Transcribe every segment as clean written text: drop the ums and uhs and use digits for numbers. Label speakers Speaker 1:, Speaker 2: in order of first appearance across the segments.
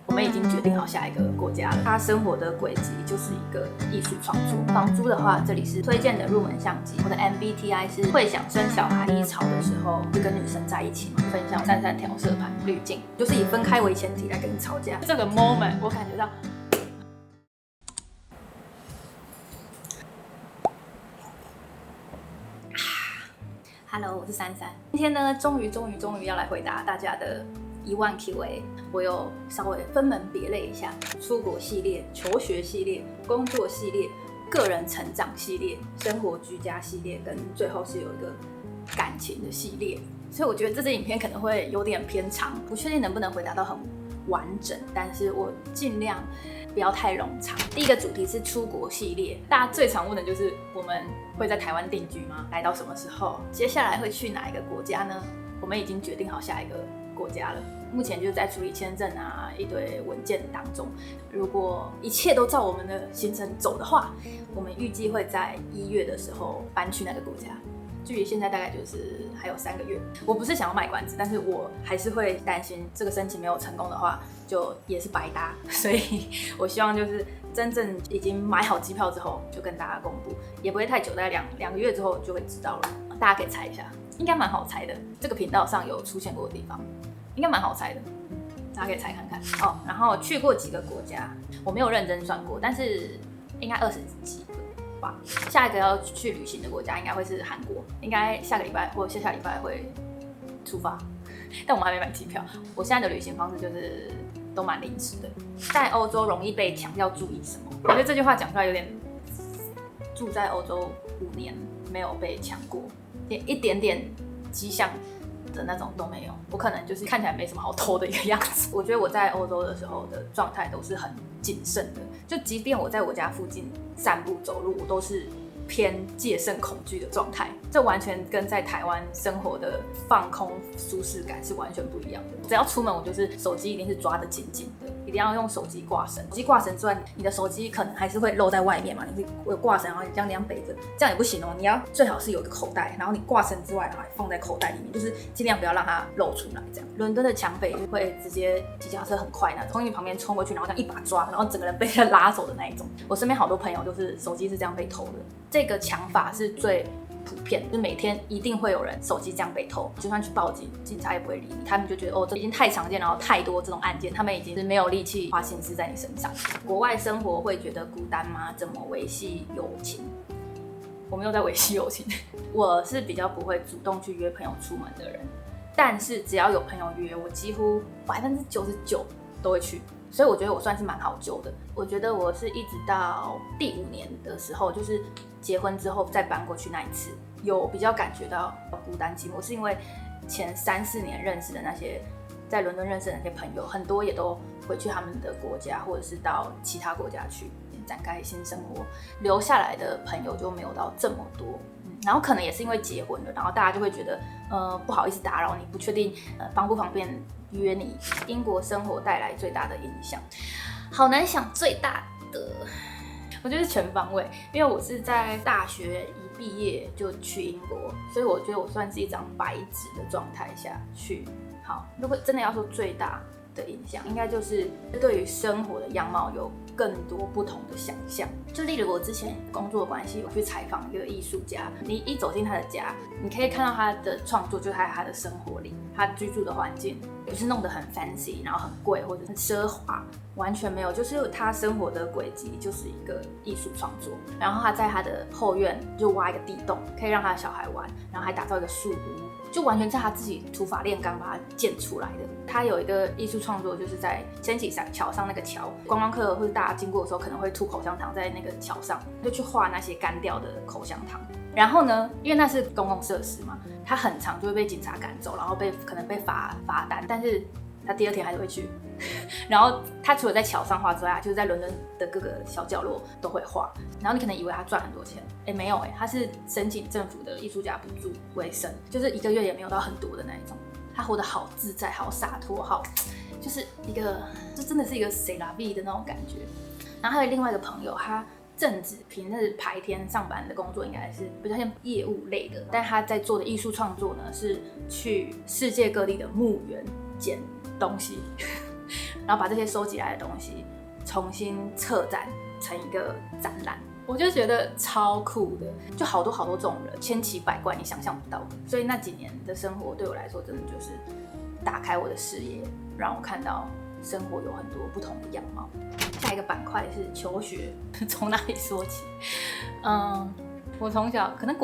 Speaker 1: 我们已经决定好下一个国家了。他生活的轨迹就是一个艺术创作。房租的话，这里是推荐的入门相机。我的 MBTI 是会想生小孩，低潮的时候就跟女生在一起嘛，分享33调色盘滤镜，就是以分开为前提来跟你吵架。这个 moment 我感觉到。Hello， 我是33。今天呢，终于要来回答大家的10000 Q&A。我有稍微分门别类一下，出国系列、求学系列、工作系列、个人成长系列、生活居家系列，跟最后是有一个感情的系列。所以我觉得这支影片可能会有点偏长，不确定能不能回答到很完整，但是我尽量不要太冗长。第一个主题是出国系列，大家最常问的就是我们会在台湾定居吗？来到什么时候？接下来会去哪一个国家呢？我们已经决定好下一个国家了，目前就是在处理签证啊，一堆文件当中。如果一切都照我们的行程走的话，我们预计会在1月的时候搬去那个国家。距离现在大概就是还有3个月。我不是想要卖关子，但是我还是会担心这个申请没有成功的话，就也是白搭。所以我希望就是真正已经买好机票之后，就跟大家公布，也不会太久，大概两个月之后就会知道了。大家可以猜一下，应该蛮好猜的。这个频道上有出现过的地方，应该蛮好猜的，大家可以猜看看哦。然后去过几个国家，我没有认真算过，但是应该20几个。下一个要去旅行的国家应该会是韩国，应该下个礼拜或下礼拜会出发，但我们还没买机票。我现在的旅行方式就是都蛮临时的。在欧洲容易被抢要注意什么？我觉得这句话讲出来有点，住在欧洲5年没有被抢过，连一点点迹象的那种都没有。我可能就是看起来没什么好偷的一个样子。我觉得我在欧洲的时候的状态都是很谨慎的，就即便我在我家附近散步走路，我都是偏戒慎恐惧的状态。这完全跟在台湾生活的放空舒适感是完全不一样的。只要出门，我就是手机一定是抓得紧紧的，一定要用手机挂绳。手机挂绳之外，你的手机可能还是会露在外面嘛，你会挂绳，然后你这样背着，这样也不行哦。你要最好是有一个口袋，然后你挂绳之外，然后放在口袋里面，就是尽量不要让它露出来。这样，伦敦的抢匪会直接骑脚踏车很快那种，从你旁边冲过去，然后这样一把抓，然后整个人被他拉走的那一种。我身边好多朋友就是手机是这样被偷的，这个抢法是最普遍，就是每天一定会有人手机这样被偷，就算去报警，警察也不会理你，他们就觉得这已经太常见，然后太多这种案件，他们已经是没有力气花心思在你身上。国外生活会觉得孤单吗？怎么维系友情？我没有在维系友情，我是比较不会主动去约朋友出门的人，但是只要有朋友约，我几乎99%都会去。所以我觉得我算是蛮好揪的。我觉得我是一直到第5年的时候，就是结婚之后再搬过去那一次，有比较感觉到孤单寂寞，是因为前3、4年认识的那些在伦敦认识的那些朋友，很多也都回去他们的国家，或者是到其他国家去展开新生活，留下来的朋友就没有到这么多。然后可能也是因为结婚了，然后大家就会觉得不好意思打扰你，不确定方不方便约你。英国生活带来最大的影响，好难想最大的，我觉得是全方位，因为我是在大学一毕业就去英国，所以我觉得我算是一张白纸的状态下去。好，如果真的要说最大的影响，应该就是对于生活的样貌有更多不同的想象。就例如我之前工作的关系，我去采访一个艺术家，你一走进他的家，你可以看到他的创作就在他的生活里，他居住的环境不是弄得很 fancy， 然后很贵或者很奢华，完全没有，就是他生活的轨迹就是一个艺术创作。然后他在他的后院就挖一个地洞，可以让他的小孩玩，然后还打造一个树屋，就完全是他自己土法炼钢把它建出来的。他有一个艺术创作，就是在千禧桥上那个桥，观光客或者大家经过的时候可能会吐口香糖在那个桥上，就去画那些干掉的口香糖。然后呢，因为那是公共设施嘛，他很常就会被警察赶走，然后可能被罚单，但是他第2天还是会去。然后他除了在桥上画之外，就是在伦敦的各个小角落都会画。然后你可能以为他赚很多钱，没有他是申请政府的艺术家补助为生，就是1个月也没有到很多的那一种。他活得好自在，好洒脱，好就是一个，就真的是一个 c'est la vie 的那种感觉。然后还有另外一个朋友，他正职平日白天上班的工作应该是比较像业务类的，但他在做的艺术创作呢，是去世界各地的墓园捡东西。然后把这些收集来的东西重新策展成一个展览。我就觉得超酷的，就好多这种人，千奇百怪，你想象不到的。所以那几年的生活对我来说，真的就是打开我的视野，让我看到生活有很多不同的样貌。下一个板块是求学，从哪里说起？我从小可能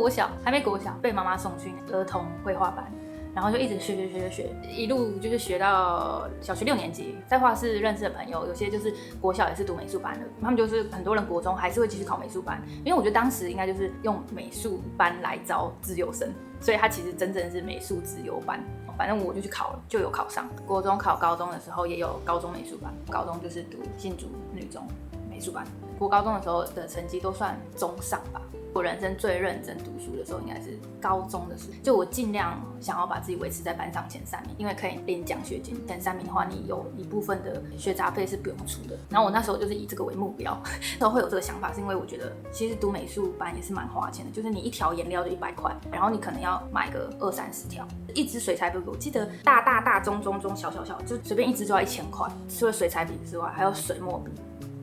Speaker 1: 还没国小，被妈妈送去儿童绘画班，然后就一直学，一路就是学到小学6年级。在画室认识的朋友，有些就是国小也是读美术班的，他们就是很多人国中还是会继续考美术班，因为我觉得当时应该就是用美术班来招自由生，所以他其实真正是美术自由班。反正我就去考了，就有考上。国中考高中的时候也有高中美术班，高中就是读新竹女中美术班。国高中的时候的成绩都算中上吧。我人生最认真读书的时候应该是高中的时候，就我尽量想要把自己维持在班上前3名，因为可以领奖学金。前3名的话，你有一部分的学杂费是不用出的。然后我那时候就是以这个为目标，那时候会有这个想法，是因为我觉得其实读美术班也是蛮花钱的，就是你一条颜料就100块，然后你可能要买个20-30条。一支水彩笔，我记得大、中、小，就随便一支就要1000块。除了水彩笔之外，还有水墨笔。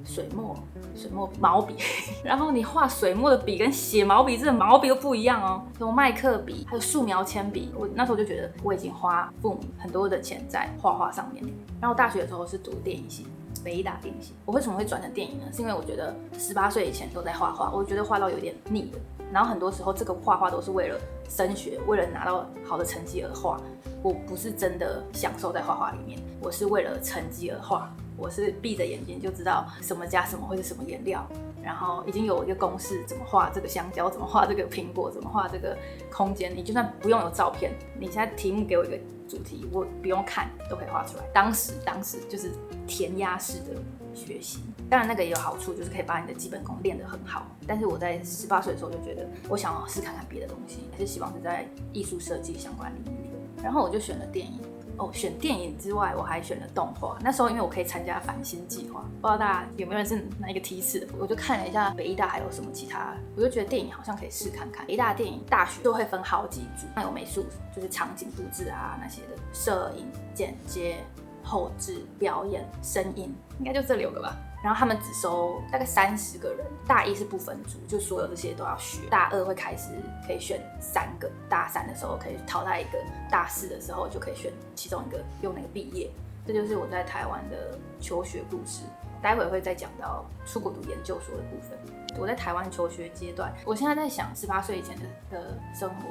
Speaker 1: 水墨笔、毛笔，然后你画水墨的笔跟写毛笔，这个毛笔又不一样哦。什么麦克笔，还有素描铅笔，我那时候就觉得我已经花父母很多的钱在画画上面。然后大学的时候是读电影系，北艺大电影系。我为什么会转成电影呢？是因为我觉得18岁以前都在画画，我觉得画到有点腻了。然后很多时候这个画画都是为了升学，为了拿到好的成绩而画。我不是真的享受在画画里面，我是为了成绩而画。我是闭着眼睛就知道什么加什么会是什么颜料，然后已经有一个公式，怎么画这个香蕉，怎么画这个苹果，怎么画这个空间。你就算不用有照片，你现在题目给我一个主题，我不用看都可以画出来。当时就是填鸭式的学习，当然那个也有好处，就是可以把你的基本功练得很好。但是我在18岁的时候就觉得，我想要试看看别的东西，还是希望是在艺术设计相关领域的。然后我就选了电影。选电影之外，我还选了动画。那时候因为我可以参加繁星计划，不知道大家有没有人是哪一个梯次的？我就看了一下北艺大还有什么其他，我就觉得电影好像可以试看看。北艺大的电影大学就会分好几组，那有美术，就是场景布置啊那些的，摄影、剪接、后制、表演、声音，应该就这6个吧。然后他们只收大概30个人，大1是不分组，就所有这些都要学。大2会开始可以选3个，大3的时候可以淘汰1个，大4的时候就可以选其中1个用那个毕业。这就是我在台湾的求学故事。待会会再讲到出国读研究所的部分。我在台湾求学阶段，我现在在想18岁以前的生活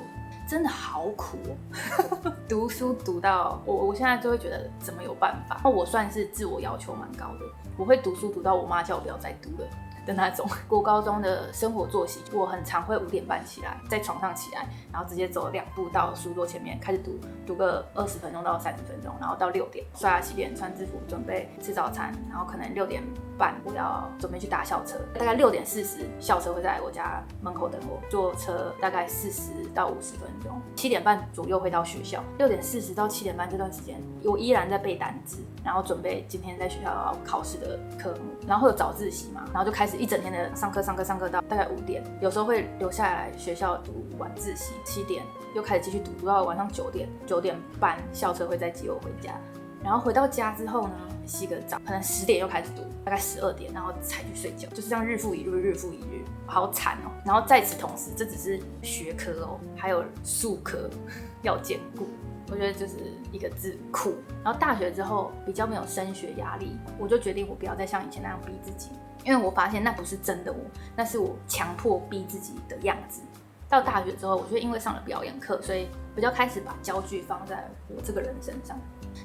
Speaker 1: 真的好苦哦。读书读到我现在就会觉得怎么有办法。我算是自我要求蛮高的，我会读书读到我妈叫我不要再读了的那种。国高中的生活作息，我很常会5点半起来，在床上起来，然后直接走2步到书桌前面开始读个20分钟到30分钟，然后到6点刷牙洗脸穿制服准备吃早餐，然后可能6点半我要准备去搭校车，大概6点40校车会在我家门口等我，坐车大概40到50分钟，7点半左右会到学校。6点40到7点半这段时间，我依然在背单字，然后准备今天在学校要考试的科目，然后会有早自习嘛，然后就开始一整天的上课到大概5点，有时候会留下来学校读晚自习，7点又开始继续读到晚上9点，9点半校车会再接我回家，然后回到家之后呢，洗个澡，可能10点又开始读，大概12点，然后才去睡觉，就是这样日复一日，好惨哦。然后在此同时，这只是学科哦，还有术科要兼顾。我觉得就是一个字苦。然后大学之后比较没有升学压力，我就决定我不要再像以前那样逼自己，因为我发现那不是真的我，那是我强迫逼自己的样子。到大学之后，我觉得因为上了表演课，所以比较开始把焦距放在我这个人身上。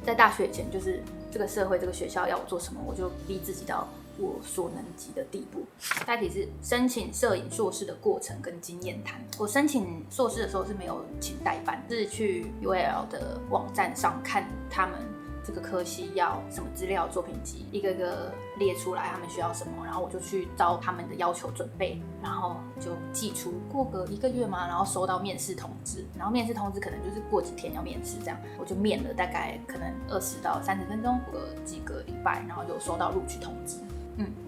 Speaker 1: 在大学以前，就是这个社会、这个学校要我做什么，我就逼自己到我所能及的地步。下一题是申请摄影硕士的过程跟经验谈。我申请硕士的时候是没有请代办，是去 UAL 的网站上看他们这个科系要什么资料、作品集，一个个列出来他们需要什么，然后我就去照他们的要求准备，然后就寄出。过个1个月嘛，然后收到面试通知，然后面试通知可能就是过几天要面试这样，我就面了大概可能20到30分钟，过几个礼拜，然后就收到录取通知。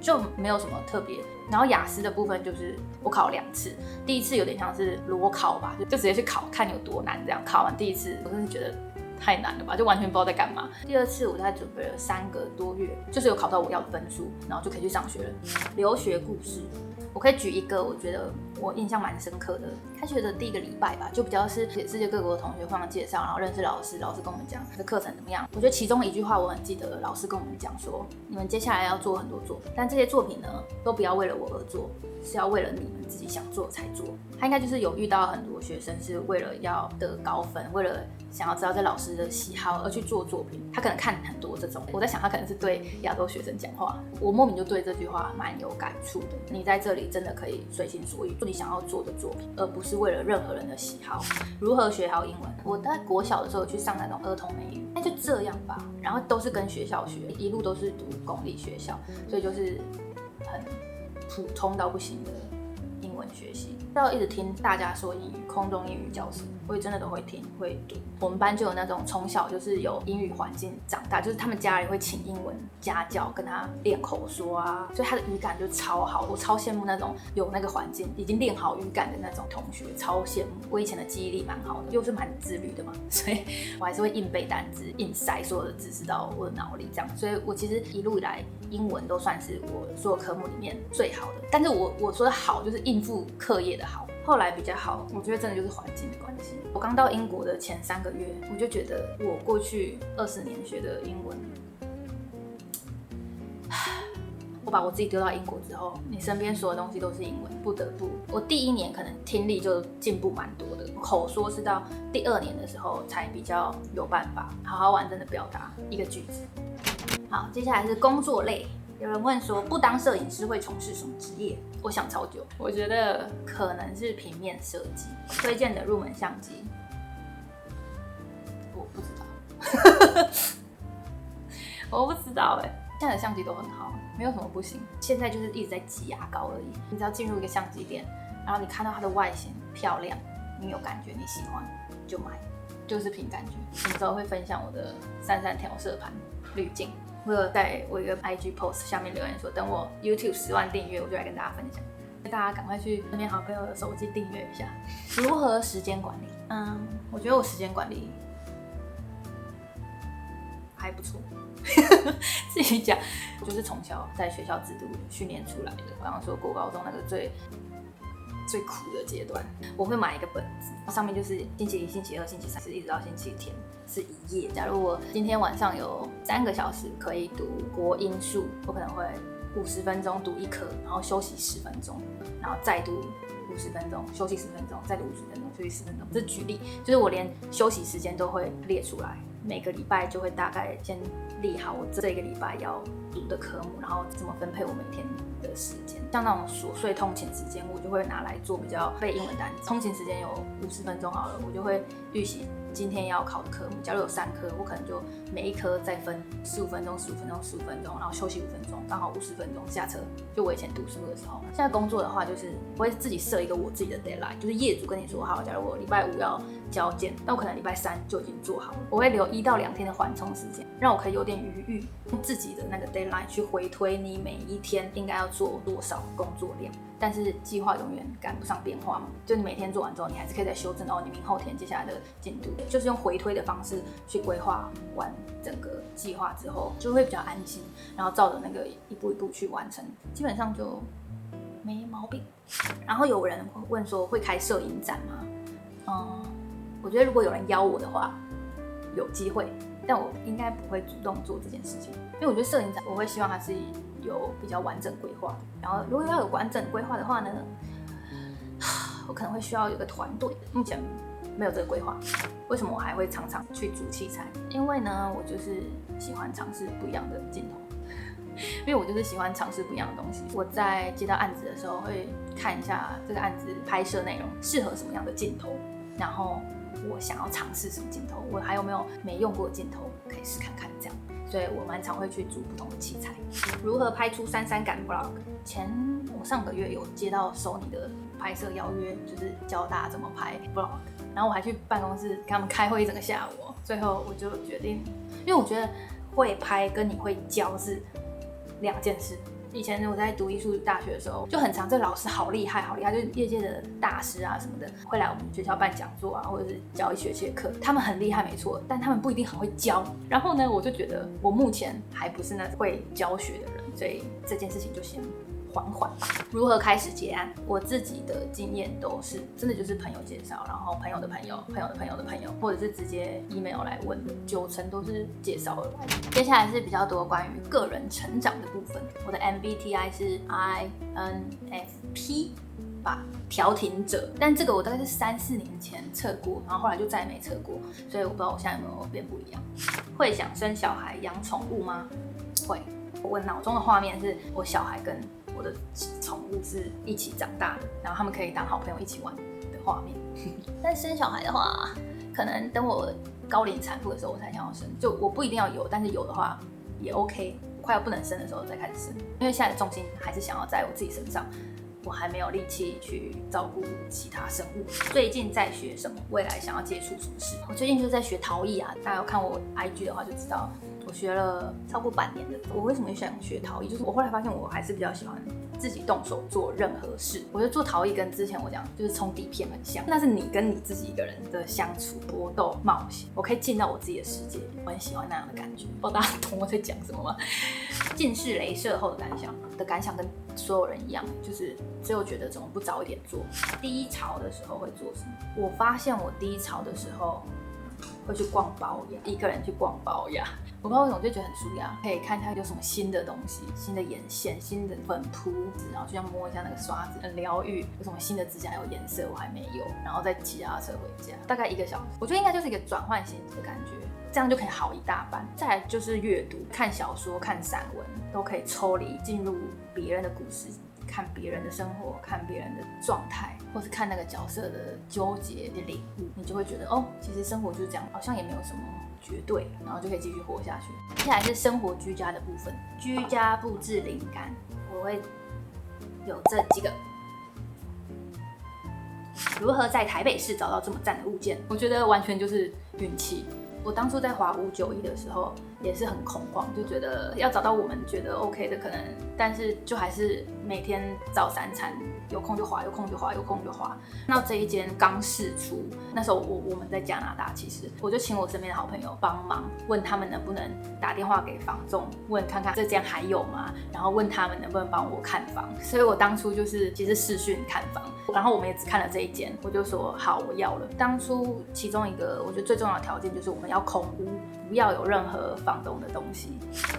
Speaker 1: 就没有什么特别。然后雅思的部分就是我考了2次，第一次有点像是裸考吧，就直接去考看有多难这样。考完第一次，我真的觉得太难了吧，就完全不知道在干嘛。第二次我在准备了3个多月，就是有考到我要的分数，然后就可以去上学了。留学故事，我可以举一个我觉得我印象蛮深刻的。开学的第1个礼拜吧，就比较是给世界各国的同学互相介绍，然后认识老师，老师跟我们讲这课程怎么样。我觉得其中一句话我很记得，老师跟我们讲说，你们接下来要做很多作品，但这些作品呢，都不要为了我而做，是要为了你们自己想做才做。他应该就是有遇到很多学生是为了要得高分，为了想要知道这老师的喜好而去做作品。他可能看很多这种，我在想他可能是对亚洲学生讲话。我莫名就对这句话蛮有感触的。你在这里真的可以随心所欲做你想要做的作品，而不是为了任何人的喜好。如何学好英文？我在国小的时候去上那种儿童美语，那就这样吧。然后都是跟学校学，一路都是读公立学校，所以就是很普通到不行的英文学习。要一直听大家说英语，空中英语教室，我也真的都会听会读。我们班就有那种从小就是有英语环境长大，就是他们家人会请英文家教跟他练口说啊，所以他的语感就超好。我超羡慕那种有那个环境已经练好语感的那种同学，超羡慕。我以前的记忆力蛮好的，又是蛮自律的嘛，所以我还是会硬背单词，硬塞所有的知识到我的脑里这样。所以我其实一路以来英文都算是我所有科目里面最好的。但是我说的好就是应付课业的好。后来比较好，我觉得真的就是环境的关系。我刚到英国的前3个月，我就觉得我过去20年学的英文，我把我自己丢到英国之后，你身边所有东西都是英文，不得不。我第1年可能听力就进步蛮多的，口说是到第2年的时候才比较有办法好好完整的表达一个句子。好，接下来是工作类。有人问说，不当摄影师会从事什么职业？我想超久，我觉得可能是平面设计。推荐的入门相机，我不知道，我不知道现在的相机都很好，没有什么不行。现在就是一直在挤牙膏而已。你只要进入一个相机店，然后你看到它的外形漂亮，你有感觉，你喜欢就买，就是凭感觉。什么时候会分享我的33调色盘滤镜？我有在我一个 IG post 下面留言说，等我 YouTube 10万订阅，我就来跟大家分享。大家赶快去身边好朋友的手机订阅一下。如何时间管理？我觉得我时间管理还不错。自己讲，我就是从小在学校制度训练出来的。我刚刚说国高中那个最苦的阶段，我会买一个本子，上面就是星期1、星期2、星期3，一直到星期天是1页。假如我今天晚上有3个小时可以读国英数，我可能会50分钟读1科，然后休息10分钟，然后再读50分钟，休息10分钟，再读50分钟，休息10分钟。这是举例，就是我连休息时间都会列出来，每个礼拜就会大概先列好我这个礼拜要读的科目，然后怎么分配我每天的时间。像那种琐碎通勤时间，我就会拿来做比较背英文单词。通勤时间有50分钟好了，我就会预习今天要考的科目。假如有3科，我可能就每一科再分15分钟、15分钟、15分钟，然后休息5分钟，刚好50分钟下车。就我以前读书的时候，现在工作的话，就是我会自己设一个我自己的 deadline， 就是业主跟你说好，假如我礼拜5要交件，那我可能礼拜3就已经做好了。我会留1到2天的缓冲时间，让我可以有点余裕，用自己的那个 deadline 去回推你每一天应该要做多少工作量。但是计划永远赶不上变化嘛，就你每天做完之后，你还是可以再修正到你明后天接下来的进度，就是用回推的方式去规划完整个计划之后，就会比较安心，然后照着那个一步一步去完成，基本上就没毛病。然后有人问说会开摄影展吗？我觉得如果有人邀我的话，有机会，但我应该不会主动做这件事情，因为我觉得摄影展我会希望它是有比较完整规划的。然后如果要有完整规划的话呢，我可能会需要有个团队，目前没有这个规划。为什么我还会常常去组器材？因为呢，我就是喜欢尝试不一样的镜头。因为我就是喜欢尝试不一样的东西。我在接到案子的时候，会看一下这个案子拍摄内容适合什么样的镜头，然后我想要尝试什么镜头，我还有没有没用过的镜头可以试看看这样。所以我蛮常会去组不同的器材。如何拍出33感 vlog？ 我上个月有接到 Sony 的拍摄邀约，就是教大家怎么拍 vlog， 然后我还去办公室跟他们开会一整个下午。最后我就决定，因为我觉得会拍跟你会教是2件事。以前我在读艺术大学的时候，就很常这老师好厉害，好厉害，就是业界的大师啊什么的，会来我们学校办讲座啊，或者是教一学期的课。他们很厉害没错，但他们不一定很会教。然后呢，我就觉得我目前还不是那会教学的人，所以这件事情就先缓缓吧。如何开始接案？我自己的经验都是真的就是朋友介绍，然后朋友的朋友、朋友的朋友的朋友，或者是直接 email 来问，90%都是介绍而来。接下来是比较多关于个人成长的部分。我的 MBTI 是 INFP 吧，调停者。但这个我大概是3-4年前测过，然后后来就再也没测过，所以我不知道我现在有没有变不一样。会想生小孩、养宠物吗？会。我脑中的画面是我小孩跟我的宠物是一起长大的，然后他们可以当好朋友一起玩的画面。但生小孩的话，可能等我高龄产妇的时候我才想要生，就我不一定要有，但是有的话也 OK。快要不能生的时候再开始生，因为现在的重心还是想要在我自己身上，我还没有力气去照顾其他生物。最近在学什么？未来想要接触什么事？我最近就在学陶艺啊，大家有看我 IG 的话就知道。我学了超过半年的。我为什么想学陶艺？就是我后来发现我还是比较喜欢自己动手做任何事。我觉得做陶艺跟之前我讲就是冲底片很像，那是你跟你自己一个人的相处、搏斗、冒险。我可以进到我自己的世界，我很喜欢那样的感觉。不知道大家懂我在讲什么吗？近视雷射后的感想跟所有人一样，就是只有觉得怎么不早一点做。低潮的时候会做什么？我发现我低潮的时候会去逛包雅，一个人去逛包雅。我不知道为什么就觉得很舒压，可以看一下有什么新的东西，新的眼线、新的粉扑，然后就像摸一下那个刷子，很疗愈。有什么新的指甲油颜色我还没有，然后再骑脚踏车回家，大概1个小时。我觉得应该就是一个转换型的感觉，这样就可以好一大半。再来就是阅读，看小说、看散文，都可以抽离进入别人的故事。看别人的生活，看别人的状态，或是看那个角色的纠结的领悟，你就会觉得哦，其实生活就是这样，好像也没有什么绝对，然后就可以继续活下去。接下来是生活居家的部分，居家布置灵感，我会有这几个。如何在台北市找到这么赞的物件？我觉得完全就是运气。我当初在滑591的时候也是很恐慌，就觉得要找到我们觉得 OK 的可能，但是就还是每天照3餐，有空就滑，有空就滑，有空就滑。那这一间刚释出，那时候我们在加拿大，其实我就请我身边的好朋友帮忙，问他们能不能打电话给房仲，问看看这间还有吗？然后问他们能不能帮我看房。所以我当初就是其实视讯看房，然后我们也只看了这一间，我就说好，我要了。当初其中一个我觉得最重要的条件就是我们要空屋，不要有任何房东的东西。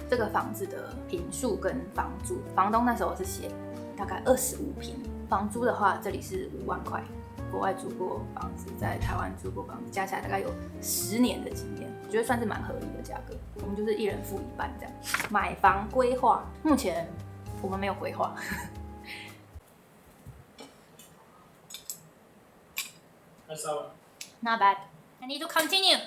Speaker 1: 这个房子的坪数跟房租，房东那时候是写大概25坪，房租的话这里是5万块。国外租过房子，在台湾租过房子，加起来大概有10年的经验，我觉得算是蛮合理的价格。我们就是一人付1半这样。买房规划，目前我们没有规划。Not bad. I need to continue.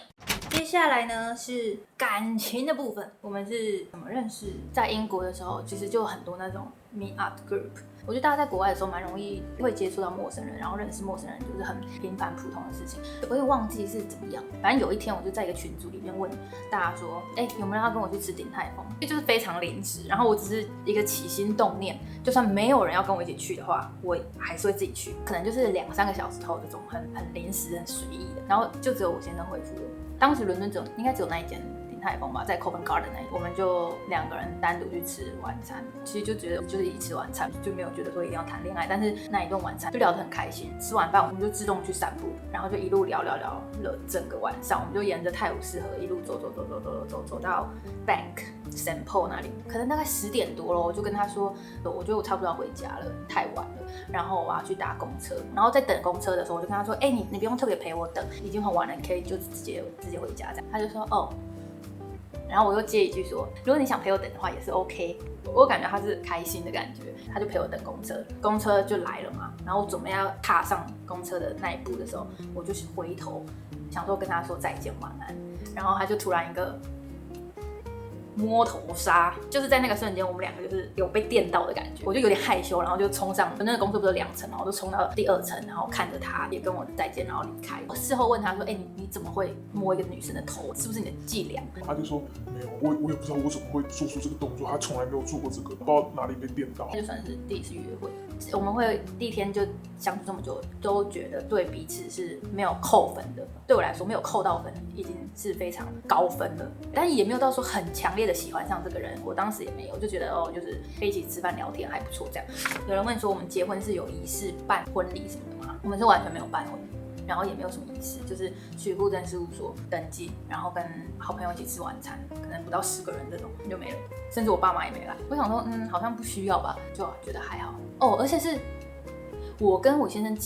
Speaker 1: 接下来呢是感情的部分。我们是怎么认识？在英国的时候，其实就有很多那种 meet up group。我觉得大家在国外的时候蛮容易会接触到陌生人，然后认识陌生人就是很平凡普通的事情。我也忘记是怎么样，反正有一天我就在一个群组里面问大家说，有没有人要跟我去吃鼎泰丰？就是非常临时，然后我只是一个起心动念，就算没有人要跟我一起去的话，我还是会自己去。可能就是2-3个小时后这种很临时、很随意的，然后就只有我先生回复我。当时伦敦应该只有那一间鼎泰丰吧，在 Covent Garden 那一，我们就2个人单独去吃晚餐。其实就觉得就是一起吃晚餐，就没有觉得说一定要谈恋爱，但是那一顿晚餐就聊得很开心。吃完饭我们就自动去散步，然后就一路聊了整个晚上。我们就沿着泰晤士河一路走到 Bank St. Paul 那里，可能大概10点多了，我就跟他说，我觉得我差不多要回家了，太晚了，然后我要去搭公车。然后在等公车的时候，我就跟他说，你不用特别陪我等，已经很晚了，你可以就直接回家这样。他就说哦。然后我又接一句说，如果你想陪我等的话也是 OK。我感觉他是开心的感觉，他就陪我等公车，公车就来了嘛。然后我准备要踏上公车的那一步的时候，我就回头想说跟他说再见晚安，然后他就突然一个摸头杀，就是在那个瞬间，我们两个就是有被电到的感觉，我就有点害羞，然后就冲上，那个公司不是2层嘛，我就冲到第2层，然后看着他，也跟我再见，然后离开。我事后问他说：“你怎么会摸一个女生的头？是不是你的伎俩？”
Speaker 2: 他就说：“没有，我也不知道我怎么会做出这个动作，他从来没有做过这个，不知道哪里被电到。”
Speaker 1: 就算是第一次约会，我们会第一天就相处这么久，都觉得对彼此是没有扣分的。对我来说，没有扣到分已经是非常高分了，但也没有到说很强烈的喜欢上这个人。我当时也没有，就觉得就是可以一起吃饭聊天还不错这样。有人问说我们结婚是有仪式办婚礼什么的吗？我们是完全没有办婚礼，然后也没有什么仪式，就是去户政事务所登记，然后跟好朋友一起吃晚餐，可能不到10个人这种就没了，甚至我爸妈也没来。我想说，好像不需要吧，就觉得还好而且是我跟我先生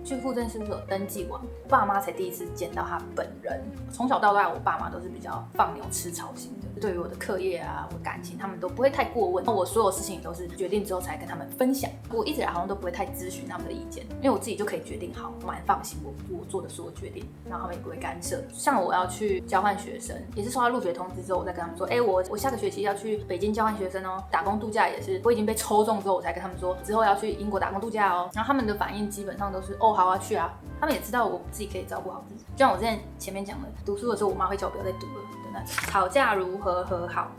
Speaker 1: 去户政事务所登记完，爸妈才第一次见到他本人。从小到大，我爸妈都是比较放牛吃草型的，对于我的课业啊、我的感情，他们都不会太过问。我所有事情都是决定之后才跟他们分享。我一直以来好像都不会太咨询他们的意见，因为我自己就可以决定好，我蛮放心我做的所有决定，然后他们也不会干涉。像我要去交换学生，也是收到入学通知之后，我再跟他们说，我下个学期要去北京交换学生哦，打工度假也是，我已经被抽中之后，我才跟他们说之后要去英国打工度假哦。然后他们的反应基本上都是好啊，去啊。他们也知道我自己可以照顾好自己，就像我之前面讲的，读书的时候我妈会叫我不要再读了的那种。吵架如何和好，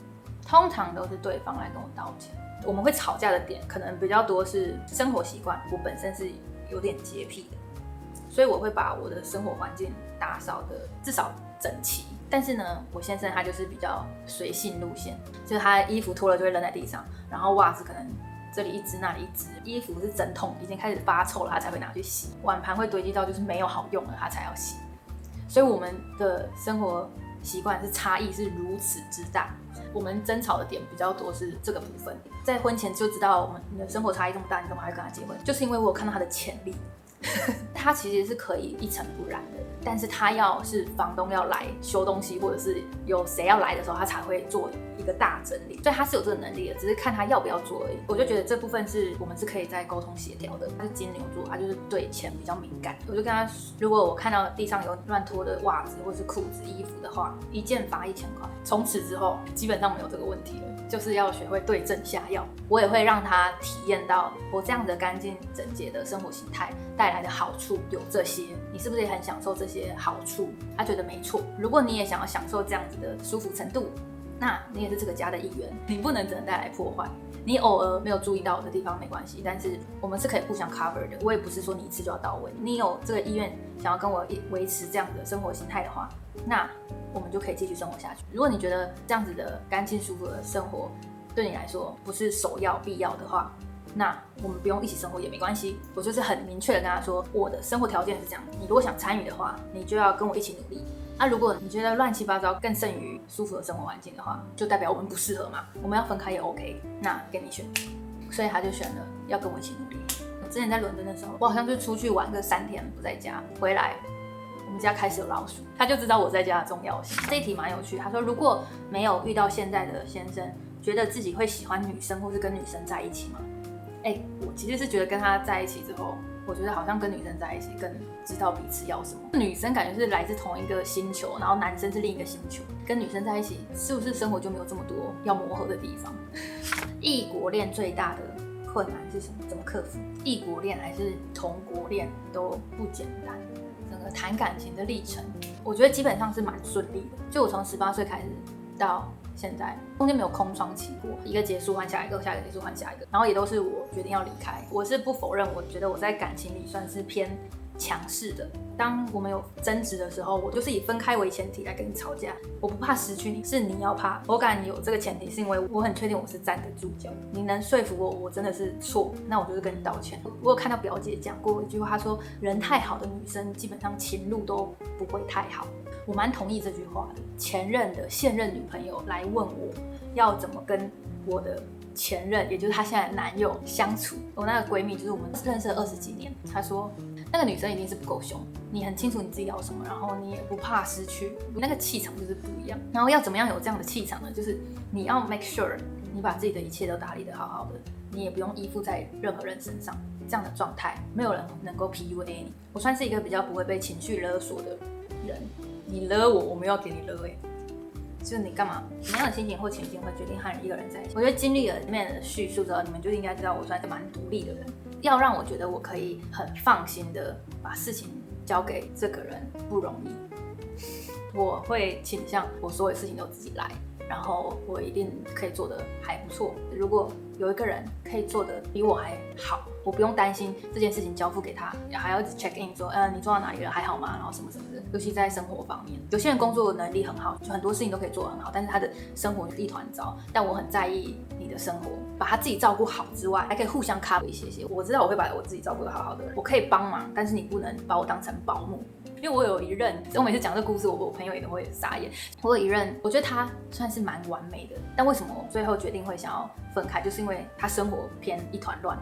Speaker 1: 通常都是对方来跟我道歉。我们会吵架的点可能比较多是生活习惯，我本身是有点洁癖的，所以我会把我的生活环境打扫的至少整齐。但是呢，我先生他就是比较随性路线，就是他衣服脱了就会扔在地上，然后袜子可能这里一只那里一只，衣服是整桶已经开始发臭了，他才会拿去洗。碗盘会堆积到就是没有好用了，他才要洗。所以我们的生活习惯是差异是如此之大。我们争吵的点比较多是这个部分，在婚前就知道你的生活差异这么大，你干嘛还跟他结婚？就是因为我有看到他的潜力，他其实是可以一尘不染的，但是他要是房东要来修东西，或者是有谁要来的时候，他才会做一个大整理，所以他是有这个能力的，只是看他要不要做而已。我就觉得这部分是我们是可以再沟通协调的。他是金牛座，他就是对钱比较敏感。我就跟他，如果我看到地上有乱拖的袜子或是裤子、衣服的话，一件罚1000块。从此之后，基本上没有这个问题了，就是要学会对症下药。我也会让他体验到我这样的干净整洁的生活形态带来的好处有这些。你是不是也很享受这些好处？他觉得没错。如果你也想要享受这样子的舒服程度，那你也是这个家的一员，你不能只能带来破坏。你偶尔没有注意到的地方没关系，但是我们是可以互相 cover 的。我也不是说你一次就要到位，你有这个意愿想要跟我维持这样的生活形态的话，那我们就可以继续生活下去。如果你觉得这样子的干净舒服的生活对你来说不是首要必要的话，那我们不用一起生活也没关系。我就是很明确的跟他说，我的生活条件是这样，你如果想参与的话，你就要跟我一起努力。那如果你觉得乱七八糟更胜于舒服的生活环境的话，就代表我们不适合嘛，我们要分开也 OK， 那给你选。所以他就选了要跟我一起努力。我之前在伦敦的时候，我好像就出去玩个3天不在家，回来我们家开始有老鼠，他就知道我在家的重要性。这一题蛮有趣，他说如果没有遇到现在的先生，觉得自己会喜欢女生或是跟女生在一起吗？我其实是觉得跟他在一起之后，我觉得好像跟女生在一起更知道彼此要什么。女生感觉是来自同一个星球，然后男生是另一个星球。跟女生在一起，是不是生活就没有这么多要磨合的地方？异国恋最大的困难是什么？怎么克服？异国恋还是同国恋都不简单。整个谈感情的历程，我觉得基本上是蛮顺利的。就我从18岁开始到现在中间没有空窗期过，一个结束换下一个，下一个结束换下一个，然后也都是我决定要离开。我是不否认，我觉得我在感情里算是偏强势的。当我们有争执的时候，我就是以分开为前提来跟你吵架。我不怕失去你，是你要怕。我敢有这个前提，是因为我很确定我是站得住脚。你能说服我，我真的是错，那我就是跟你道歉。我有看到表姐讲过一句话，她说人太好的女生基本上情路都不会太好。我蛮同意这句话的。前任的现任女朋友来问我要怎么跟我的前任，也就是她现在的男友相处。我那个闺蜜就是我们认识了20几年，她说那个女生一定是不够凶，你很清楚你自己要什么，然后你也不怕失去，那个气场就是不一样。然后要怎么样有这样的气场呢？就是你要 make sure 你把自己的一切都打理得好好的，你也不用依附在任何人身上。这样的状态，没有人能够 PUA 你。我算是一个比较不会被情绪勒索的人，你勒我，我没有要给你勒就是你干嘛，什么样的心情或情境会决定和一个人在一起。我觉得经历了里面的叙述之后，你们就应该知道我算是蛮独立的人。要让我觉得我可以很放心的把事情交给这个人不容易。我会倾向我所有事情都自己来，然后我一定可以做得还不错。如果有一个人可以做得比我还好，我不用担心这件事情交付给他，还要一直 check in 说，你做到哪里了，还好吗？然后什么什么的。尤其在生活方面，有些人工作能力很好，就很多事情都可以做得很好，但是他的生活一团糟。但我很在意你的生活，把他自己照顾好之外，还可以互相 cover 一些。我知道我会把我自己照顾得好好的，我可以帮忙，但是你不能把我当成保姆。因为我有一任，我每次讲这个故事，我朋友也都会傻眼。我有一任，我觉得他算是蛮完美的，但为什么我最后决定会想要分开，就是因为他生活偏一团乱。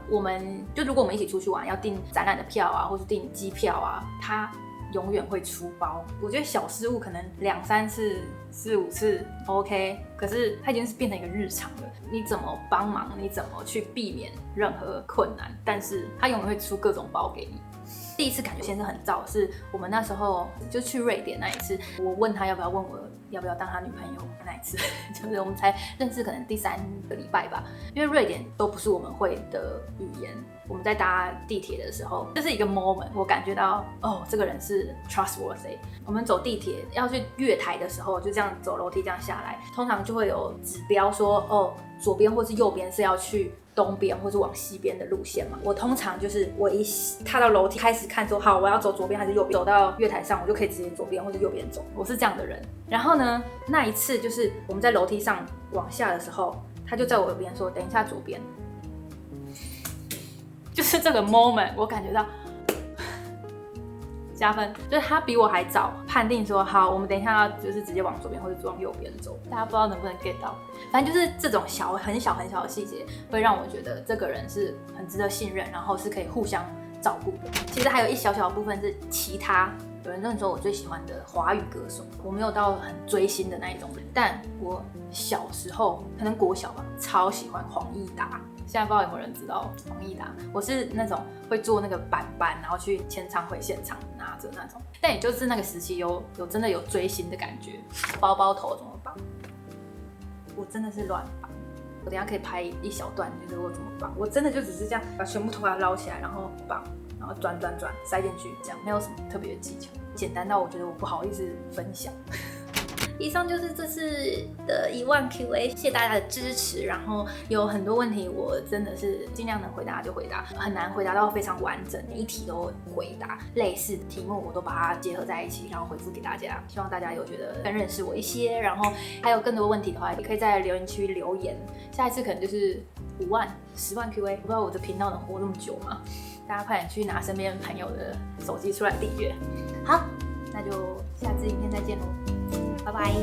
Speaker 1: 如果我们一起出去玩，要订展览的票啊，或是订机票啊，他永远会出包。我觉得小失误可能2、3次、4、5次 OK， 可是他已经是变成一个日常了。你怎么帮忙，你怎么去避免任何困难，但是他永远会出各种包给你。第一次感觉先是很燥，是我们那时候就去瑞典那一次，我问他要不要问我要不要当他女朋友那一次，就是我们才认识可能第3个礼拜吧，因为瑞典都不是我们会的语言。我们在搭地铁的时候，这是一个 moment， 我感觉到这个人是 trustworthy。我们走地铁要去月台的时候，就这样走楼梯这样下来，通常就会有指标说左边或是右边是要去东边或是往西边的路线嘛。我通常就是我一踏到楼梯开始看说好我要走左边还是右边，走到月台上我就可以直接左边或者右边走，我是这样的人。然后呢，那一次就是我们在楼梯上往下的时候，他就在我耳边说等一下左边，就是这个 moment 我感觉到加分，就是他比我还早判定说好我们等一下要就是直接往左边或者往右边走。大家不知道能不能 get 到，反正就是这种很小的细节会让我觉得这个人是很值得信任，然后是可以互相照顾的。其实还有一小的部分是其他，有人跟你说我最喜欢的华语歌手，我没有到很追星的那一种人，但我小时候可能国小吧，超喜欢黄义达。现在不知道有没有人知道黄义达？我是那种会做那个板，然后去签唱会现场拿着那种。但也就是那个时期有真的有追星的感觉。包头怎么绑？我真的是乱绑。我等一下可以拍一小段，就是我怎么绑。我真的就只是这样把全部头发捞起来，然后绑，然后转塞进去，这样没有什么特别的技巧，简单到我觉得我不好意思分享。以上就是这次的10000 Q&A， 谢谢大家的支持。然后有很多问题我真的是尽量能回答就回答，很难回答到非常完整，每一题都回答。类似的题目我都把它结合在一起，然后回复给大家。希望大家有觉得更认识我一些，然后还有更多问题的话，也可以在留言区留言。下一次可能就是5万、10万 Q&A， 不知道我的频道能活这么久吗？大家快点去拿身边朋友的手机出来订阅。好，那就下次影片再见喽。拜拜。